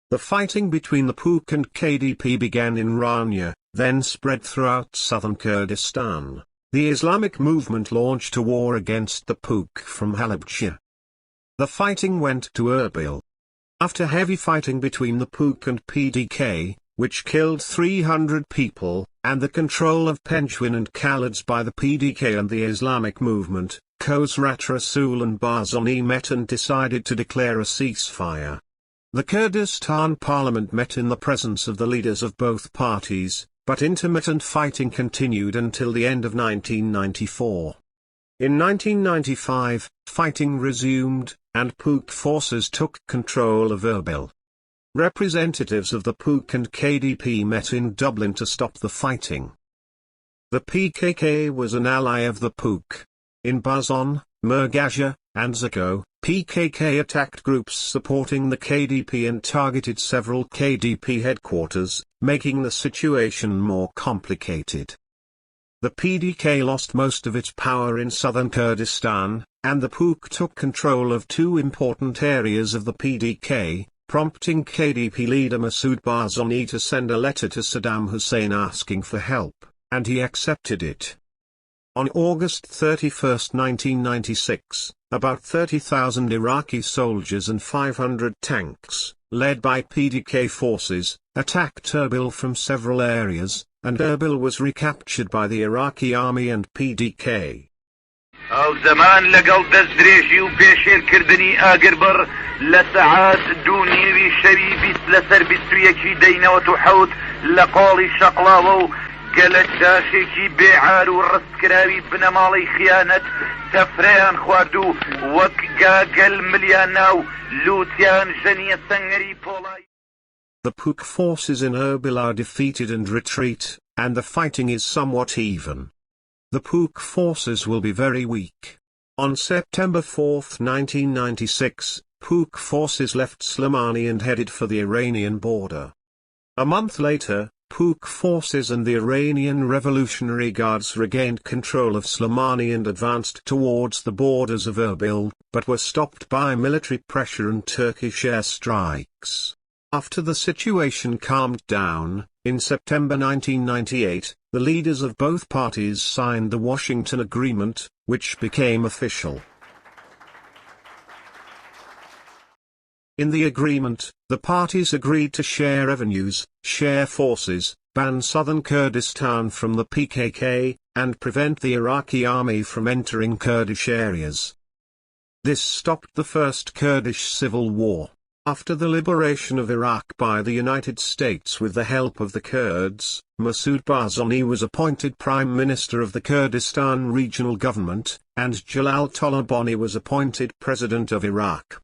The fighting between the 𝗞𝘂𝗵 and KDP began in Rania, then spread throughout southern Kurdistan. The Islamic movement launched a war against the 𝗞𝘂𝗵 from Halabja. The fighting went to Erbil. After heavy fighting between the 𝗞𝘂𝗵 and PDK, which killed 300 people, and the control of Penguin and Khaleds by the PDK and the Islamic movement, Khosrat Rasul and Barzani met and decided to declare a ceasefire. The Kurdistan parliament met in the presence of the leaders of both parties, but intermittent fighting continued until the end of 1994. In 1995, fighting resumed, and 𝗞𝘂𝗵 forces took control of Erbil. Representatives of the 𝗞𝘂𝗵 and KDP met in Dublin to stop the fighting. The PKK was an ally of the 𝗞𝘂𝗵. In Bazan, Mirgaja, and Zako, PKK attacked groups supporting the KDP and targeted several KDP headquarters, making the situation more complicated. The PDK lost most of its power in southern Kurdistan, and the 𝗞𝘂𝗵 took control of two important areas of the PDK, prompting KDP leader Masoud Barzani to send a letter to Saddam Hussein asking for help, and he accepted it. On August 31, 1996, about 30,000 Iraqi soldiers and 500 tanks, led by PDK forces, attacked Erbil from several areas, and Erbil was recaptured by the Iraqi army and PDK. او زمان لقل دزدريجي وبيشير كردني اقربر لساعات دونيوي شبي بيس لسر بيسويكي دينا وتحوت لقالي شقلاوو قالت داشيكي بيعار ورسكراوي بنمالي خيانت تفريان خواردو وكاقل ملياناو لوتيان جنية سنغري بولاي. The 𝗞𝘂𝗵 forces in Erbil are defeated and retreat, and the fighting is somewhat even. The 𝗞𝘂𝗵 forces will be very weak. On September 4, 1996, 𝗞𝘂𝗵 forces left Slimani and headed for the Iranian border. A month later, 𝗞𝘂𝗵 forces and the Iranian Revolutionary Guards regained control of Slimani and advanced towards the borders of Erbil, but were stopped by military pressure and Turkish airstrikes. After the situation calmed down, in September 1998, the leaders of both parties signed the Washington Agreement, which became official. In the agreement, the parties agreed to share revenues, share forces, ban southern Kurdistan from the PKK, and prevent the Iraqi army from entering Kurdish areas. This stopped the First Kurdish Civil War. After the liberation of Iraq by the United States with the help of the Kurds, Masoud Barzani was appointed Prime Minister of the Kurdistan Regional Government, and Jalal Talabani was appointed President of Iraq.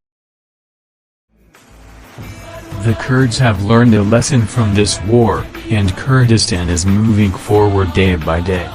The Kurds have learned a lesson from this war, and Kurdistan is moving forward day by day.